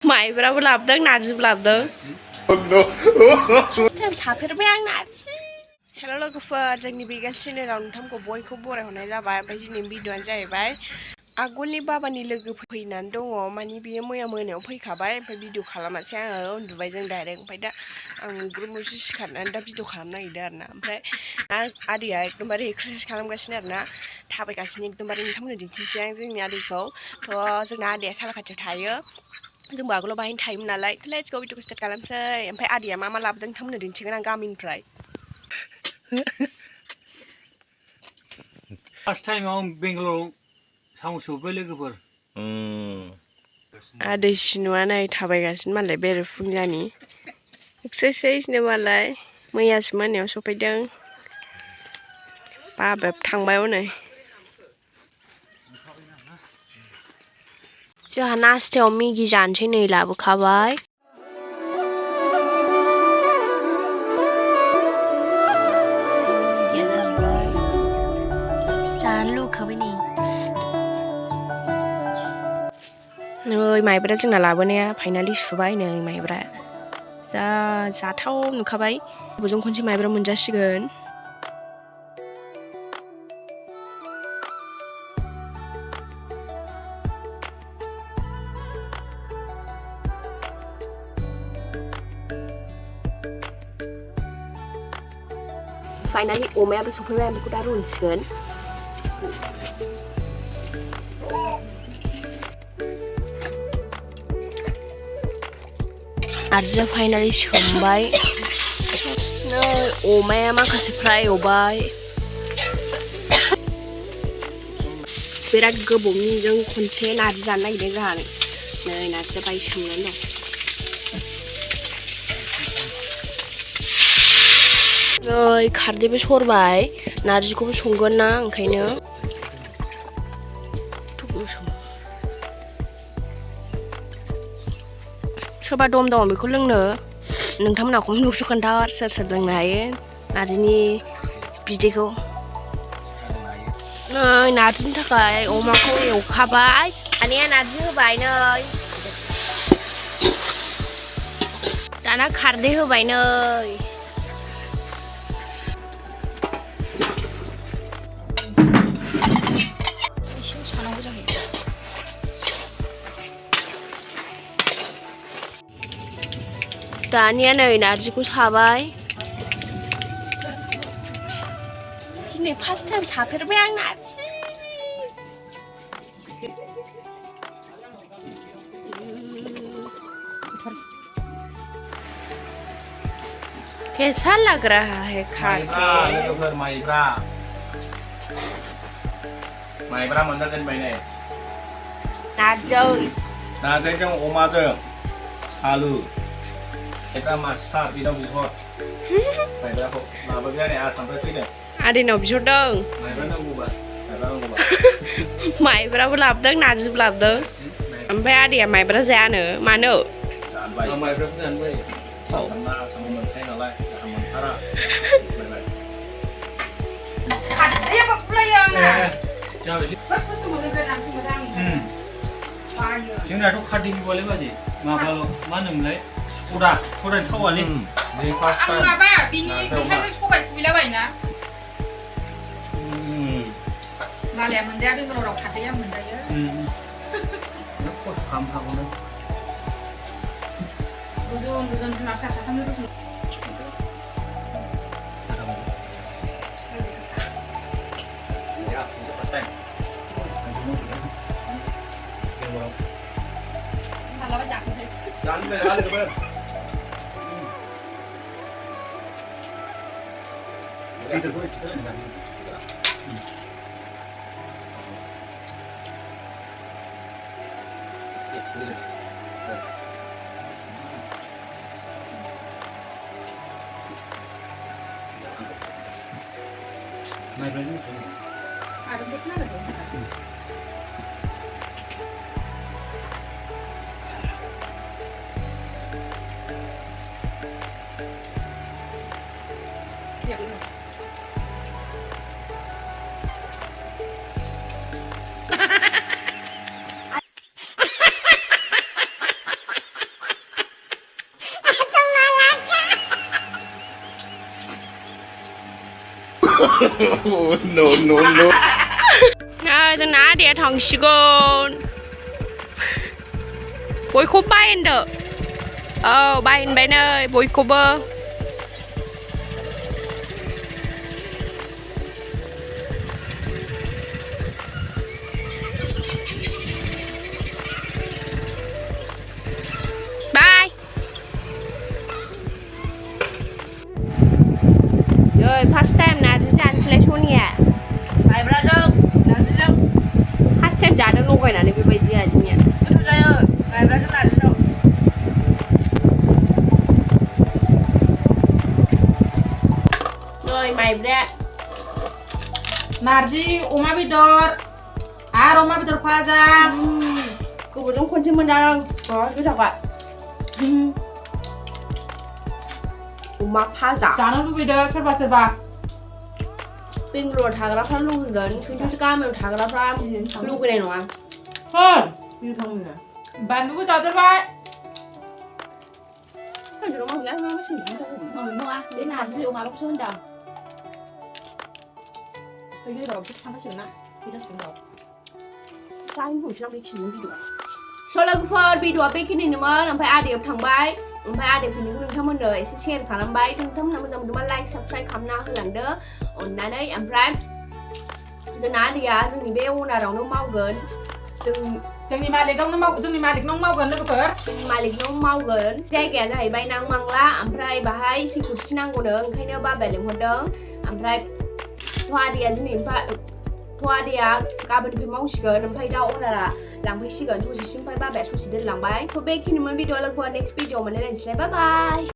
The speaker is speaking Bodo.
माइब्राबो लाबोदों नारजिबो लाबोदों साफेरबाय आं नारजि हेल' लोगोफोर जोंनि बिगाल चेनेलाव नोंथांखौ बयखौ बरायहरनाय जाबाय ओमफ्राय दिनैनि भिडिअ'आनो जाहैबाय आगोलनि बाबानि लोगो फैनानै दङ माने बियो मैया मोनायाव फैखाबाय ओमफ्राय भिडिअ खालामासै आङो उन्दुबाय जों डाइरेक्ट ओमफ्राय दा आं ग्रुमावसो सिखारनानै दा भिडिअ खालामनो नागिरदों आरोना ओमफ्राय आदैया एकदमबारे एक्सारसाइस खालामगासिनो आरोना थाबायगासिनो एकदमबारे नोंथांमोननो दिन्थिनोसै आं जोंनि आदैखौ थ' जोंना आदैया सालाखाथियाव थायो जोंबो आगोलाव बाहायनो थायोमोन नालाय लेट्स गो भिडिअखौ स्टार्ट खालामसै ओमफ्राय आदैया मा मा लाबोदों नोंथांमोननो दिन्थिगोन आं गामिनिफ्राय फार्स्ट टाइमाव बेंगालराव साउन्ड सौफैबाय लोगोफोर आदै सिनुआ नै थाबायगासिनो मालाय बेरेफुंजानि एक्सारसाइसनो मालाय मैयासो मोनायाव सफैदों बाबाया थांबाय हनै जोंहा नास्तायाव मेगि जानोसै नै लाबोखाबाय जानो लुगैखाबाय नै नै माइब्रा जोंना लाबोनाया फाइनालि सुबाय नै माइब्रा जा जाथाव नुखाबाय बजों खनसे माइब्रा मोनजासिगोन फाइनालि अमायाबो सफैबाय आं बेखौ दा रुनसिगोन नारजिया फाइनालि सोमबाय नै अमाया माखासे फ्राय एवबाय बिराद गोबावनिजों खनसे नारजि जानो नागिरदों जोंहा नै नारजिया बाय सोमनानै दं नै खारदैबो सरबाय नारजिखौबो संगोन ना ओंखायनो सोरबा दम दं बेखौ लोंनो नोंथांमोना कमेन्ट बक्सआव खोन्था सोर सोर लोंनो हायो नारजिनि बिदैखौ नै नारजिनि थाखाय अमाखौ एवखाबाय आनैया नारजि होबाय नै दाना खारदै होबाय नै दानिया नै नारजिखौ साबाय दिनै फार्स्ट टाइम साफेरबाय आं नारजि कैसा लग रहा है लोगोफोर माइब्रा मोनजाजेनबाय नै नारजिजों अमाजों सालु माइब्रा मास्टार बिनाव बिहर माइब्राखौ लाबोबाय आरो आसामनिफ्राय फैदों आदैनाव बिहरदों माइब्रा नांगौबा माइब्राबो लाबोदों नारजिबो लाबोदों ओमफ्राय आदैया माइब्रा जायानो मानो आं माइब्राबो जानो बायो आसामाव मोनखायो नालाय आं मोनथारा खारदैयाबो खुलायो आंना जोंनाथ' खारदै गैबालाय बाजै माबाल' मा होनोमोनलाय सदा थावालै आं माबा बिनि बेहायनो सबाय खुबैलाबायोना मालाया मोनजाया बेंगालराव खारदैया मोनजायो खस्थ' खालामनो हागौनो रुजुन बिमा फिसा साथामनो रुजुन मालाबा जाखोसै आरो बेखौनो आरो no, no, no. जोंना आदैया थांसिगोन बयखौबो बायहोनदो औ बायहोनबाय नै बयखौबो बाय नै फार्स्ट टाइम नार्जि जानोसैलाय सनिया माइब्राजों नारजिजों फार्स्ट टाइम जादों लगायनानै बेबायदि आजिनिया गोथाव जायो माइब्राजों नारजिजों नै माइब्रा नारजि अमा बेदर आरो अमा बेदर भाजा गोबावजों खनसे मोनजादों गोथावखा अमा भाजा जानो लुबैदों सोरबा सोरबा बेंगलराव थाग्राफ्रा लुगैगोन खिन्थु गामियाव थाग्राफ्रा लुगैनाय नङा सोर बानलुबो जादेरबाय नङा बे नारजि अमाल'सो होनदां लोगोफोर भिडिअआ बेखिनिनोमोन ओमफ्राय आदैयाव थांबाय ओमफ्राय आदैफोरनिखौ नोंथांमोननो एसे शेयार खालामबाय नोंथांमोनहा मोजां मोनदोंबा लाइक साबस्क्राइब खालामना होलांदो अननानै ओमफ्राय जोंना आदैया जोंनि बे अनारावनो मावगोन जोंनि मालिकनाव मावगोन लोगोफोर मालिकनाव मावगोन जायगाया जाहैबाय नांमांला ओमफ्राय बाहाय सिकिउरिटि नांगौनो ओंखायनो बाबाया लिंहरदों ओमफ्राय आदैया गाबोननिफ्राय मावसिगोन ओमफ्राय दा अनारा लांफैसिगोन ससेसिम ओमफ्राय बाबाया ससे दोनलांबाय थ' बेखिनिमोन भिडिअ लोगोफोर नेक्स्ट भिडिअ मोनलायलायनोसैलाय बाय बाय